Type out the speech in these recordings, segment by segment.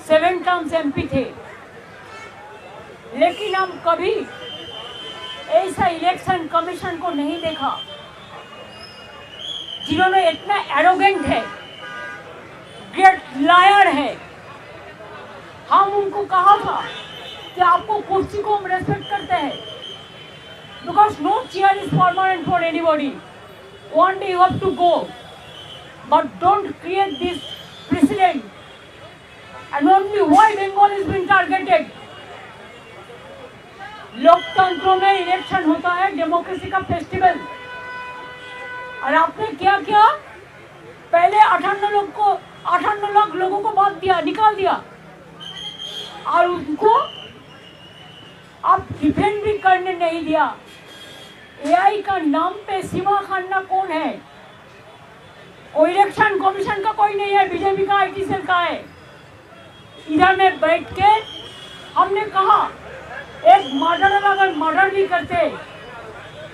7 terms MP थे, लेकिन हम कभी ऐसा इलेक्शन कमीशन को नहीं देखा जिन्होंने इतना एरोगेंट है, ग्रेट लायर है। हम उनको कहा था कि आपको कुर्सी को हम रेस्पेक्ट करते हैं, because no chair is permanent for anybody, one day you have to go, but don't create this precedent and only why Bengal is being targeted. लोकतंत्र में इलेक्शन होता है डेमोक्रेसी का फेस्टिवल, और आपने क्या किया, पहले 58 लाख लोगों को बात दिया, निकाल दिया, और उनको आप डिफेंड भी करने नहीं दिया। एआई का नाम पे सीमा खाना कौन है? कोई इलेक्शन कमीशन का कोई नहीं है, बीजेपी का आईटी सेल का है। इधर में बैठ के हमने कहा एक मर्डरर अगर मर्डर भी करते,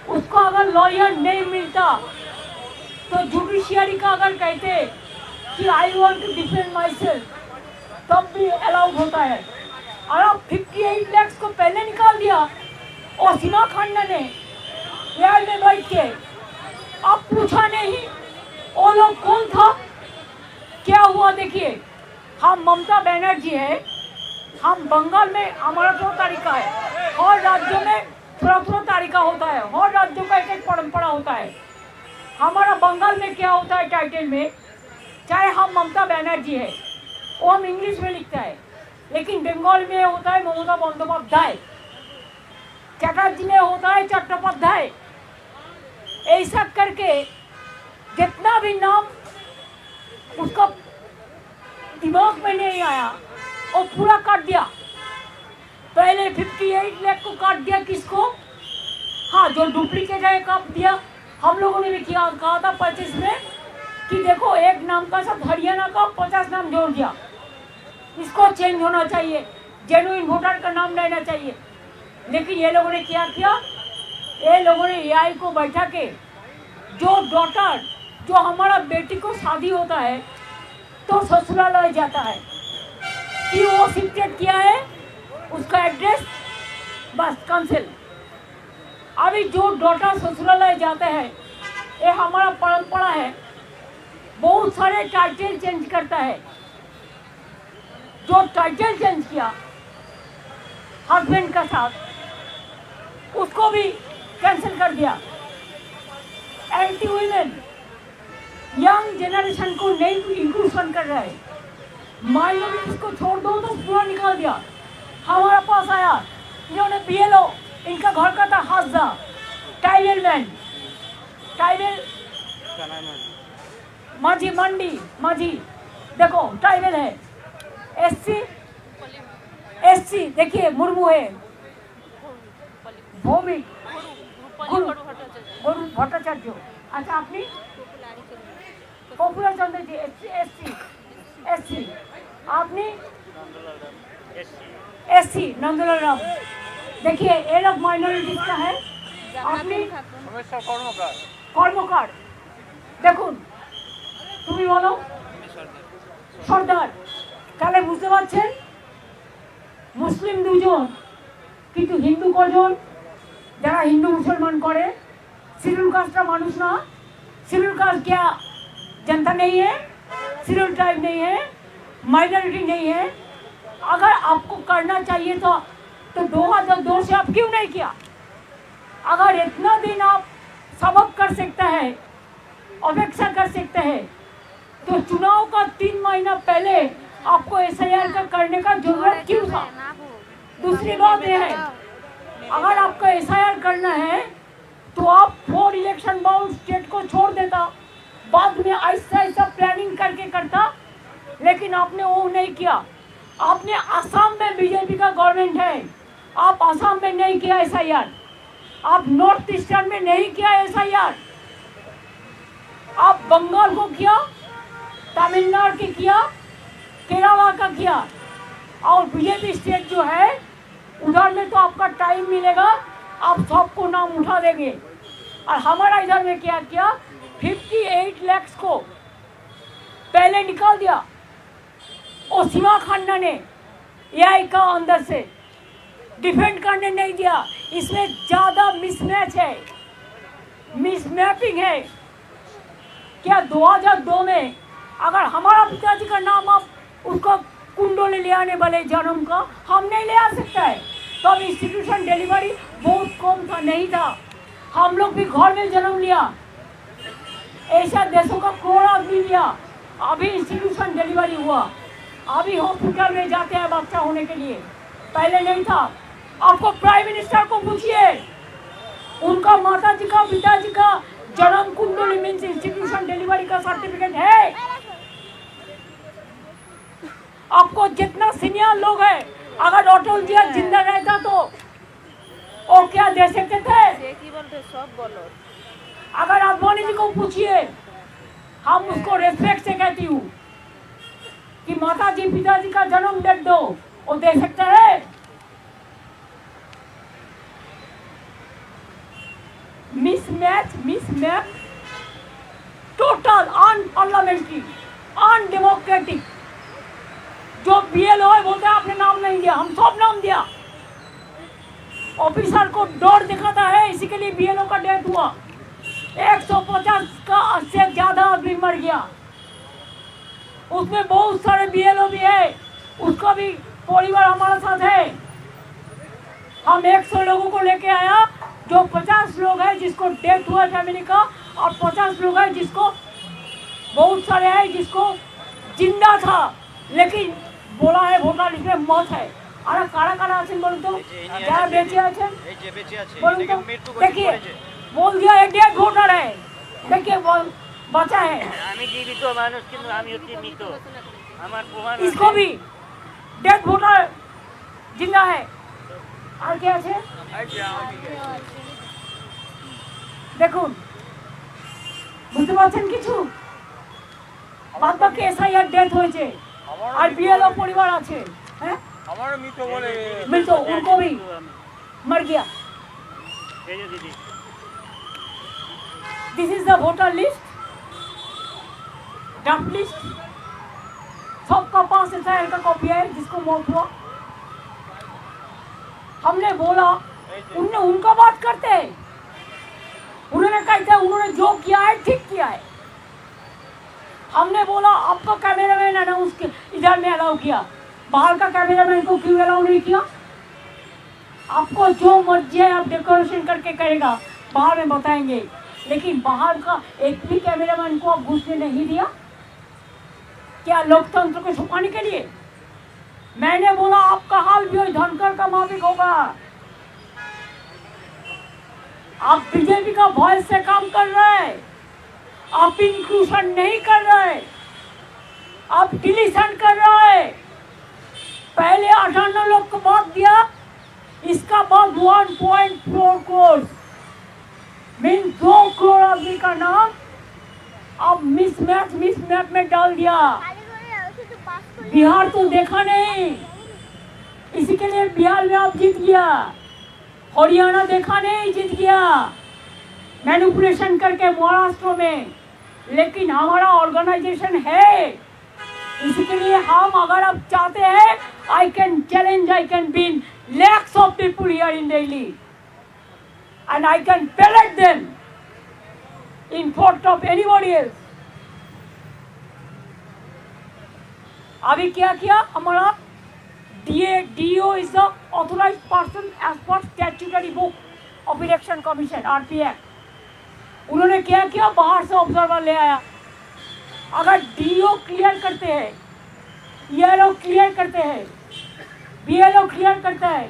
उसको अगर लॉयर नहीं मिलता तो जुडिशियरी का अगर कहते कि I want to defend myself, तब भी अलाउड होता है। और अब 58 लाख को पहले निकाल दिया, और सीमा खान्ना ने एआई में बैठ के अब पूछा नहीं वो लोग कौन था, क्या हुआ। देखिए, हम ममता बनर्जी है, हम बंगाल में हमारा जो तरीका है, हर राज्य में थोड़ा तरीका होता है, हर राज्यों का एक परंपरा होता है। हमारा बंगाल में क्या होता है टाइटल में, चाहे हम ममता बनर्जी है, वो हम इंग्लिश में लिखता है, लेकिन बंगाल में होता है ममता बंदोपाध्याय, चटर्जी में होता है चट्टोपाध्याय। ऐसा करके जितना भी नाम उसका दिमाग में नहीं आया वो पूरा काट दिया। पहले 58 लाख को काट दिया, किसको? हाँ, जो डुप्लीकेट है काट दिया। हम लोगों ने भी किया, कहा था 25 में कि देखो एक नाम का साथ हरियाणा का 50 नाम जोड़ दिया, इसको चेंज होना चाहिए, जेन्युइन वोटर का नाम लेना चाहिए। लेकिन ये लोगों ने क्या किया, ये लोगों ने एआई को बैठा के जो डॉटर, जो हमारा बेटी को शादी होता है तो ससुरालय जाता है कि वो शिफ्टेड किया है, उसका एड्रेस बस कैंसिल। अभी जो डॉटर ससुरालय जाते हैं, ये हमारा परंपरा है, बहुत सारे टाइटल चेंज करता है। जो टाइटल चेंज किया हस्बैंड का साथ, उसको भी कैंसिल कर दिया। एंटी वुमेन, यंग जनरेशन को नहीं इंक्लूजन कर रहा है, माइनॉरिटीज को छोड़ दो तो पूरा निकाल दिया। हमारे पास आया, इन्होंने बीएलओ, इनका घर का था हाजा, ट्राइबल मैन, ट्राइबल माझी मंडी, माझी देखो ट्राइबल है, एससी देखिए मुर्मू है, भौमिक गुरु भट्टाचार्य। अच्छा, आपने पॉपुलर चंद्र जी एससी, आपने एससी नंदलाल राम। देखिए ये लोग माइनॉरिटीज का है। आपने কর্মকার, দেখুন তুমি বলো সর্দার। তাহলে বুঝতে পারছেন মুসলিম দুজন কিন্তু হিন্দু কজন, যারা হিন্দু মুসলমান করে। शेड्यूल कास्ट का मानुष ना, शेड्यूल कास्ट क्या जनता नहीं है, शेड्यूल ट्राइब नहीं है, माइनॉरिटी नहीं है। अगर आपको करना चाहिए तो 2002 से आप क्यों नहीं किया? अगर इतना दिन आप सबक कर सकते हैं, अपेक्षा कर सकते हैं, तो चुनाव का 3 महीना पहले आपको एसआईआर का करने का जरूरत क्यों था? दूसरी बात यह है, अगर आपको एसआईआर करना है तो आप 4 इलेक्शन बाउंड स्टेट को छोड़ देता, बाद में ऐसा प्लानिंग करके करता, लेकिन आपने वो नहीं किया। आपने असम में बीजेपी का गवर्नमेंट है, आप असम में नहीं किया एसआईआर, आप नॉर्थ ईस्टर्न में नहीं किया एसआईआर, आप बंगाल को किया, तमिलनाडु के किया, केरला का किया, और बीजेपी स्टेट जो है उधर में तो आपका टाइम मिलेगा, आप सबको नाम उठा देंगे। और हमारा इधर में क्या किया, 58 लाख को पहले निकाल दिया। और सीमा खन्ना ने एआई का अंदर से डिफेंड करने नहीं दिया। इसमें ज़्यादा मिसमैच है, मिसमैपिंग है। क्या 2002 में अगर हमारा पिताजी का नाम आप उसका कुंडोले ले आने वाले जन्म का हम नहीं ले आ सकता है, तो अब इंस्टीट्यूशन डिलीवरी बहुत कम था, नहीं था। हम लोग भी घर में जन्म लिया, ऐसा देशों का करोड़ आदमी लिया, अभी इंस्टीट्यूशन डिलीवरी हुआ, अभी हॉस्पिटल में जाते हैं बच्चा होने के लिए, पहले नहीं था। आपको प्राइम मिनिस्टर को पूछिए, उनका माता जी का पिताजी का जन्म कुंडली मीन्स इंस्टीट्यूशन डिलीवरी का सर्टिफिकेट है। आपको जितना सीनियर लोग है, अगर अटल जी जिंदा रहता तो और क्या दे सकते थे? सब बोलो। अगर अडवाणी जी को पूछिए, हम उसको रेस्पेक्ट से कहती हूँ कि माता जी पिताजी का जन्म डेट दो, वो दे सकते हैं? Mismatch, mismap, total unparliamentary, undemocratic. जो बीएलओ है बोलते हैं आपने नाम नहीं दिया, हम सब नाम दिया। ऑफिसर को डर दिखाता है, इसी के लिए बीएलओ का डेथ हुआ। 150 का से ज्यादा आदमी मर गया, उसमें बहुत सारे बीएलओ भी है, उसका भी परिवार हमारे साथ है। हम 100 लोगों को लेके आया, जो 50 लोग हैं जिसको डेथ हुआ फैमिली का, और 50 लोग हैं जिसको बहुत सारे हैं जिसको जिंदा था लेकिन बोला है ভোটার লিস্টে মত है। আর কারা কারা আছেন বলুন তো, যারা বেঁচে আছেন বলুন তো। देखिए बोल दिया एक डेड वोटर है, देखिए बचा है। আমি জীবিত মানুষ কিন্তু আমি হচ্ছি মৃত, আমার প্রমাণ इसको भी डेड वोटर जिंदा है। আর কে আছে দেখুন, বুঝতে পারছেন কিছু? বাদ বাকি এসআইআর ডেথ হয়েছে আর বিএলও পরিবার আছে, হ্যাঁ हमारा मितो बोले मिलतो उनको भी मर गया। दीदी this is the voter list, draft list, सबका पास एसआईआर का कॉपी है जिसको मौत हुआ। हमने बोला, उनने उनका बात करते हैं, उन्होंने कहते हैं उन्होंने जो किया है ठीक किया है। हमने बोला आपका कैमरामैन है ना उसके इधर में अलाउ किया, बाहर का कैमरामैन को क्यों अलाउ नहीं किया? आपको जो मर्जी है आप डेकोरेशन करके करेगा, बाहर में बताएंगे, लेकिन बाहर का एक भी कैमरामैन को आप घुसने नहीं दिया। क्या लोकतंत्र को छुपाने के लिए? मैंने बोला आपका हाल भी वही धनकर का माफिक होगा। आप बीजेपी का वॉइस से काम कर रहे हैं, आप इंक्लूशन नहीं कर रहे, आप डिलीशन कर रहे। पहले 58 लोग को बात दिया, इसका बाद 1.4 करोड़ मीन 2 करोड़ आदमी का नाम अब मिसमैप में डाल दिया। बिहार तो देखा नहीं, इसी के लिए बिहार में आप जीत गया। हरियाणा देखा नहीं, जीत गया मैनिपुलेशन करके महाराष्ट्र में। लेकिन हमारा ऑर्गेनाइजेशन है, इसी के लिए हम अगर आप चाहते हैं, I can challenge, I can win lakhs of people here in Delhi and I can pellet them in front of anybody else। अभी क्या किया हमारा DO is the authorized person as per statutory book of Election Commission RP Act। उन्होंने क्या किया, बाहर से observer ले आया। अगर DO क्लियर करते हैं, ERO क्लियर करते हैं, बीएलओ क्लियर करता है,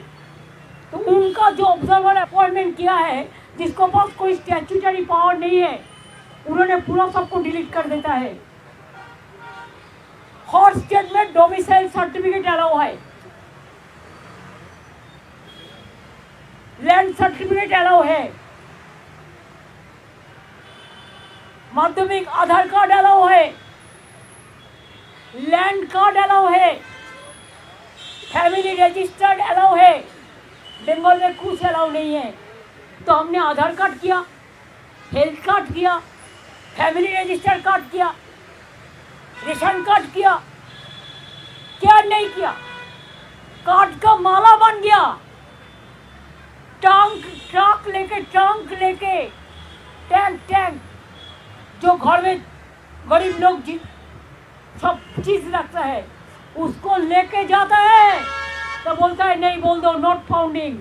तो उनका जो ऑब्जर्वर अपॉइंटमेंट किया है, जिसको पास कोई स्टैट्यूटरी पावर नहीं है, उन्होंने पूरा सबको डिलीट कर देता है। हर स्टेट में डोमिसाइल सर्टिफिकेट अलाउ है, लैंड सर्टिफिकेट अलाउ है, माध्यमिक आधार कार्ड अलाउ है, लैंड कार्ड अलाउ है, फैमिली रजिस्टर्ड अलाउ है। बंगाल में कुछ अलाउ नहीं है। तो हमने आधार कार्ड किया, हेल्थ कार्ड किया, फैमिली रजिस्टर्ड कार्ड किया, रेशन कार्ड किया, क्या नहीं किया? काट का माला बन गया। ट्रक लेके टैंक जो घर में गरीब लोग सब चीज रखता है उसको लेके जाता है तो बोलता है नहीं, बोल दो नॉट फाउंडिंग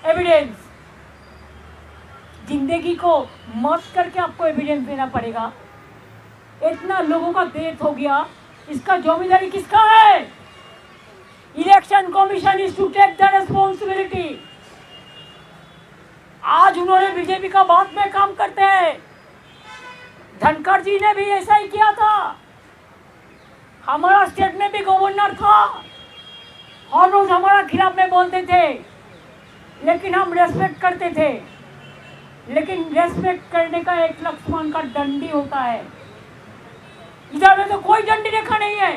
एविडेंस। जिंदगी को मत करके आपको एविडेंस देना पड़ेगा। इतना लोगों का डेथ हो गया, इसका जिम्मेदारी किसका है? Election commission is to take the responsibility. आज उन्होंने बीजेपी का बात में काम करते हैं। धनखड़ जी ने भी ऐसा ही किया था। हमारा स्टेट में भी गवर्नर था, हर रोज हमारा खिलाफ में बोलते थे, लेकिन हम रेस्पेक्ट करते थे। लेकिन रेस्पेक्ट करने का एक लक्ष्मण का डंडी होता है। इधर में तो कोई डंडी रेखा नहीं है।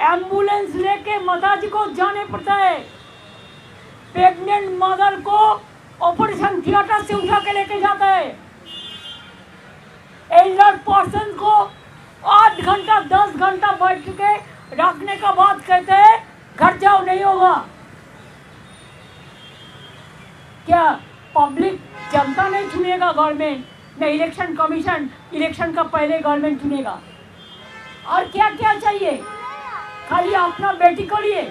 एम्बुलेंस लेके माताजी को जाने पड़ता है। प्रेग्नेंट मदर को ऑपरेशन थिएटर से उठा के लेके जाता है। एल्डर पर्सन को 8 घंटा 10 घंटा बैठ के रखने का बात कहते हैं घर जाओ, नहीं होगा। क्या पब्लिक जनता नहीं चुनेगा गवर्नमेंट? नहीं, इलेक्शन कमीशन इलेक्शन का पहले गवर्नमेंट चुनेगा। और क्या क्या चाहिए? खाली अपना बेटी के लिए,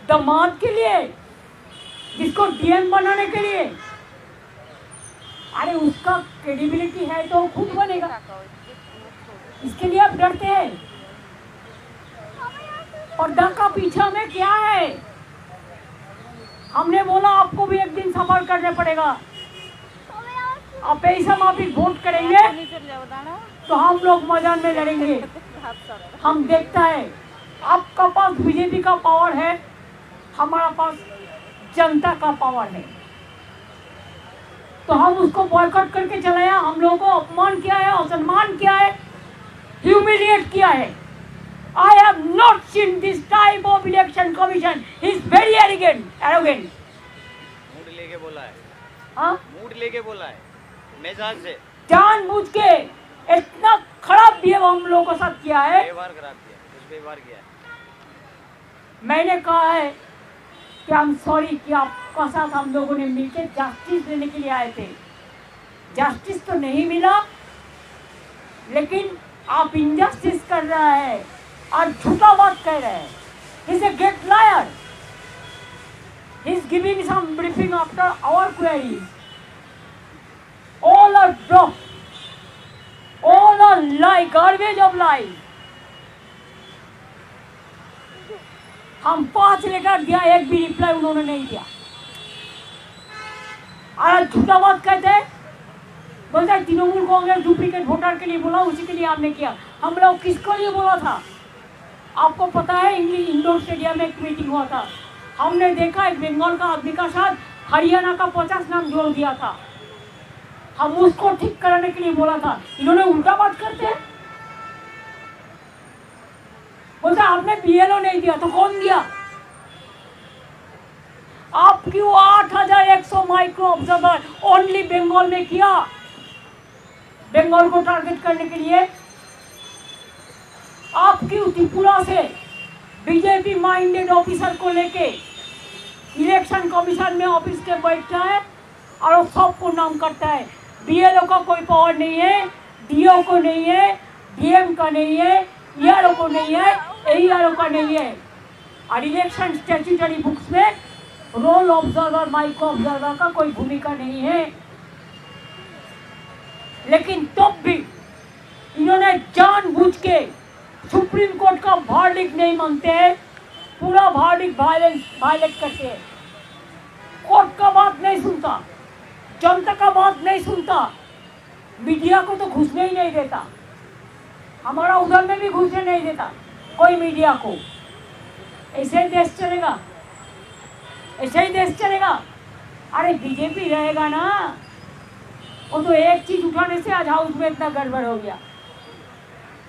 दामाद के लिए, जिसको डीएम बनाने के लिए। अरे उसका क्रेडिबिलिटी है तो खुद बनेगा, इसके लिए आप डरते हैं। पर्दा का पीछा में क्या है? हमने बोला आपको भी एक दिन सफर करने पड़ेगा। आप ऐसा माफी वोट करेंगे तो हम लोग मैदान में लड़ेंगे। हम देखता है आपका पास बीजेपी का पावर है, हमारा पास जनता का पावर है। तो हम उसको बॉयकॉट करके चलाया। हम लोगों को अपमान किया है, असम्मान किया है, ह्यूमिलिएट किया है। I have not seen this type of election commission. He is very arrogant. Mood लेके बोला है। हाँ? मूड लेके बोला है, मिजाज से जानबूझ के इतना खराब बिहेव हम लोगों के साथ किया है। व्यवहार खराब किया, कुछ व्यवहार किया है। मैंने कहा है कि आई एम सॉरी कि आपका साथ हम लोगों ने मिलकर जस्टिस देने के लिए आए थे। जस्टिस तो नहीं मिला, लेकिन आप इनजस्टिस कर रहा है और झूठा बात कह रहे हैं। He is a great liar. He is giving some briefing after our queries. All are dropped. All are lie, garbage of lies. हम 5 लेटर दिया, एक भी रिप्लाई उन्होंने नहीं दिया। और झूठा बात कहते हैं, बोलता है तृणमूल कांग्रेस डुप्लीकेट वोटर के लिए बोला, उसी के लिए आपने किया। हम लोग किसको लिए बोला था? आपको पता है इंग्लिश इंडोर स्टेडियम में एक मीटिंग हुआ था। हमने देखा एक बंगाल का आदमी का साथ हरियाणा का 50 नाम जोड़ दिया था। हम उसको ठीक कराने के लिए बोला था। इन्होंने उल्टा बात करते हैं। बोलता आपने बीएलओ नहीं दिया तो कौन दिया? आप क्यों 8100 माइक्रो ऑब्जर्वर ओनली बंगाल में किया? बंगाल को टारगेट करने के लिए। आप क्यों त्रिपुरा से बीजेपी माइंडेड ऑफिसर को लेके इलेक्शन कमीशन में ऑफिस के बैठता है और वो सबको नाम करता है? बीएलओ का कोई पावर नहीं है, डीओ को नहीं है, डीएम का नहीं है, ईआरओ को नहीं है, एईआरओ का नहीं है। और इलेक्शन स्टैट्यूटरी बुक्स में रोल ऑब्जर्वर, माइक्रो ऑब्जर्वर का कोई भूमिका नहीं है। लेकिन तब भी इन्होंने जानबूझ के सुप्रीम कोर्ट का वर्डिक्ट नहीं मानते हैं, पूरा वर्डिक्ट वायलेट करते हैं। कोर्ट का बात नहीं सुनता, जनता का बात नहीं सुनता, मीडिया को तो घुसने ही नहीं देता। हमारा उधर में भी घुसने नहीं देता कोई मीडिया को। ऐसे ही देश चलेगा? ऐसे ही देश चलेगा? अरे बीजेपी रहेगा ना, वो तो एक चीज उठाने से आज हाउस में इतना गड़बड़ हो गया।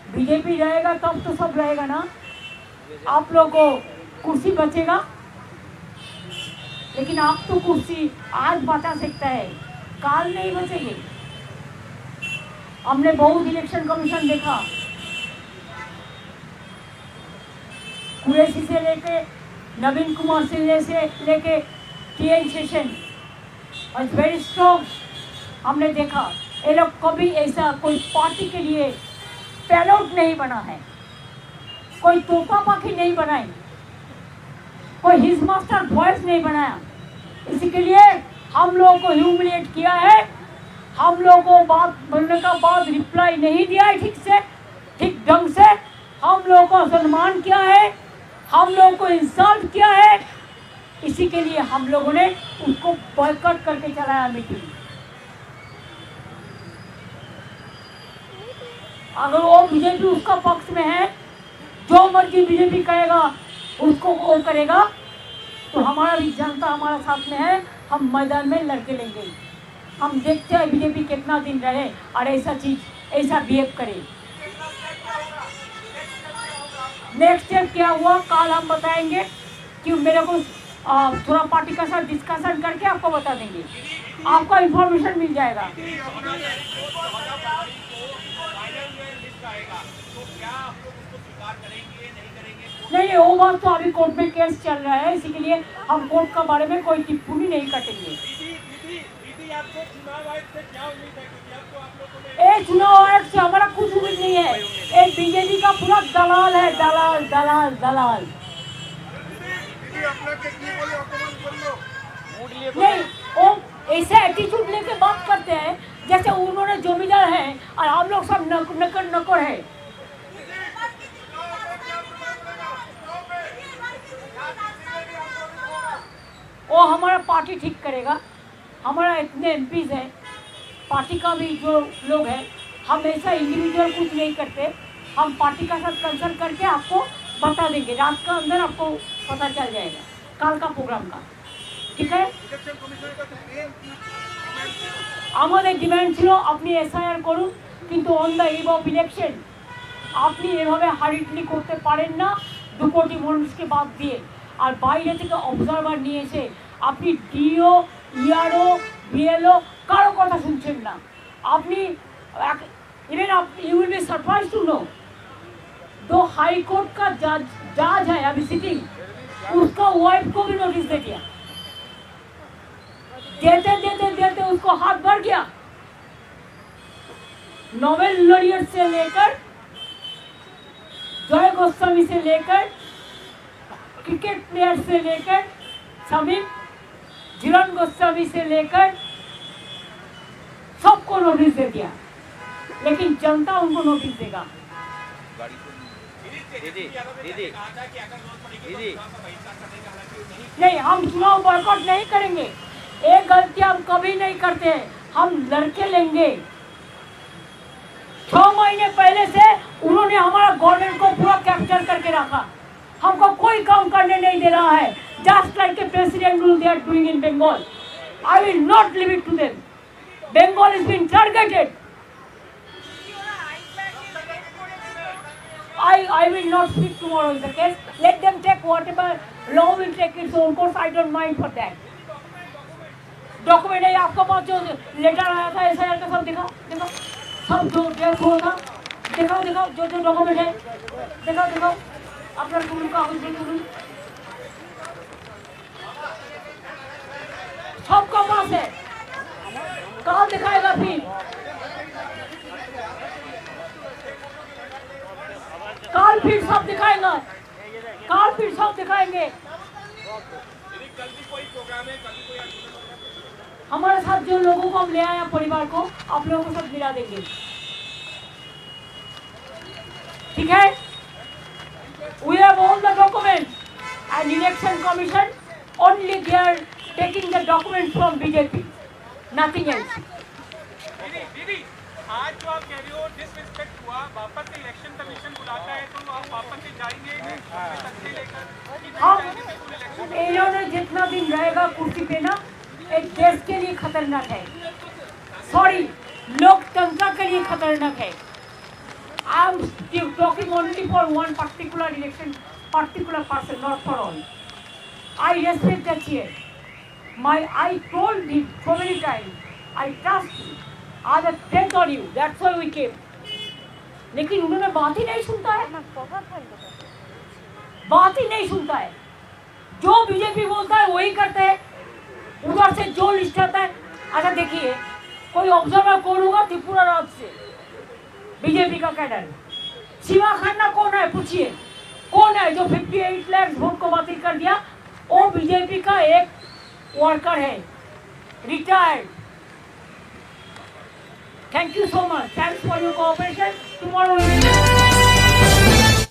बीजेपी रहेगा तब तो सब रहेगा ना। आप लोगों को कुर्सी बचेगा, लेकिन आप तो कुर्सी आज बचा सकता है, काल नहीं बचेगी। हमने बहुत इलेक्शन कमीशन देखा, कुरैशी से लेके नवीन कुमार से लेके TN session is very strong. हमने देखा ये लोग कभी ऐसा कोई पार्टी के लिए पैलोट नहीं बना है, कोई तोता पाखी नहीं बनाई, कोई हिज मास्टर वॉइस नहीं बनाया। इसी के लिए हम लोगों को ह्यूमिलिएट किया है, हम लोगों को बात बोलने का बाद रिप्लाई नहीं दिया है ठीक से, ठीक ढंग से, हम लोगों को सम्मान किया है, हम लोगों को इंसल्ट किया है। इसी के लिए हम लोगों ने उसको बॉयकॉट करके चलाया मीटिंग। अगर वो बीजेपी उसका पक्ष में है, जो मर्जी बीजेपी कहेगा उसको वो करेगा, तो हमारा भी जनता हमारा साथ में है, हम मैदान में लड़के लेंगे। हम देखते हैं बीजेपी कितना दिन रहे और ऐसा चीज ऐसा बिहेव करे। नेक्स्ट स्टेप क्या हुआ कल हम बताएंगे, कि मेरे को थोड़ा पार्टी का साथ डिस्कशन करके आपको बता देंगे, आपको इंफॉर्मेशन मिल जाएगा। नहीं, वो बात तो अभी कोर्ट में केस चल रहा है, इसी के लिए हम कोर्ट का बारे में कोई टिप्पणी नहीं कटेंगे। चुनाव आयोग से हमारा कुछ उम्मीद नहीं है, एक बीजेपी का पूरा दलाल है, दलाल दलाल दलाल। नहीं, वो ऐसे एटीट्यूड लेके बात करते हैं जैसे उन्होंने जमींदार है और हम लोग सब नकर है। वो हमारा पार्टी ठीक करेगा, हमारा इतने एमपीज है, पार्टी का भी जो लोग हैं, हम ऐसा इंडिविजुअल कुछ नहीं करते, हम पार्टी का साथ कंसल्ट करके आपको बता देंगे, रात का अंदर आपको पता चल जाएगा कल का प्रोग्राम का, ठीक है। আমাদের ডিমান্ড ছিল আপনি এসআইআর করুন, কিন্তু on the eve of election আপনি এভাবে হারিটলি করতে পারেন না 2 কোটি মানুষকে বাদ দিয়ে, আর বাইরে থেকে অবজারভার নিয়ে এসে আপনি ডিও ইআরও বিএলও কারো কথা শুনছেন না। আপনি even you will be surprised to know, 2 high court का जज है अभी सिटिंग, उसका वाइफ को भी नोटिस दे दिया, देते देते देते उसको हाथ भर गया। नोबेल लॉरियट से लेकर जय गोस्वामी से लेकर क्रिकेट प्लेयर से लेकर समीप जीवन गोस्वामी से लेकर सबको नोटिस दे दिया, लेकिन जनता उनको नोटिस देगा। दीदी दीदी दीदी नहीं, हम चुनाव बॉयकॉट नहीं करेंगे, एक गलती हम कभी नहीं करते, हम लड़के लेंगे। 6 महीने पहले से उन्होंने हमारा गवर्नमेंट को पूरा कैप्चर करके रखा, हमको कोई काम करने नहीं दे रहा है, just like a president rule they are doing in Bengal. I will not leave it to them, Bengal is been targeted. I will not speak tomorrow in the case. Let them take whatever law will take its own course. I don't mind for that. Document है आपके पास, जो letter आया था SIR का, सब दिखाओ दिखाओ, सब जो देखो था दिखाओ दिखाओ, जो जो डॉक्यूमेंट है दिखाओ दिखाओ, अपना कुल कागज बिल्कुल सबका पास है, कहाँ दिखाएगा फिर? काल फिर सब दिखाएगा, काल फिर सब दिखाएंगे। हमारे साथ जो लोगों को हम ले आए परिवार को, आप लोगों को सब मिला देंगे, ठीक है। We have all the documents and election commission only they are taking the documents from BJP, nothing else. दीदी आज जो आप कह रहे हो डिसरिस्पेक्ट हुआ, वापस से इलेक्शन कमीशन बुलाता है तो आप वापस से जाएंगे लेकर? इन्होंने जितना दिन रहेगा कुर्सी पे ना, एक देश के लिए खतरनाक है, सॉरी लोकतंत्र के लिए खतरनाक है। I am talking only for one particular election, particular person, not for all. I respect the chair, I told him so many times, I trust you, I have faith on you, that's why we came. लेकिन उन्होंने बात ही नहीं सुनता है। बात ही नहीं सुनता है। जो बीजेपी बोलता है वही करते हैं, उधर से जो लिस्ट आता है। अच्छा देखिए, कोई ऑब्जर्वर कौन होगा त्रिपुरा राज्य से बीजेपी का कैडर? शिवा खन्ना कौन है? पूछिए कौन है जो 58 लाख वोट को बातिल कर दिया? वो बीजेपी का एक वर्कर है, retired. Thank you so much, thanks for your cooperation. Tomorrow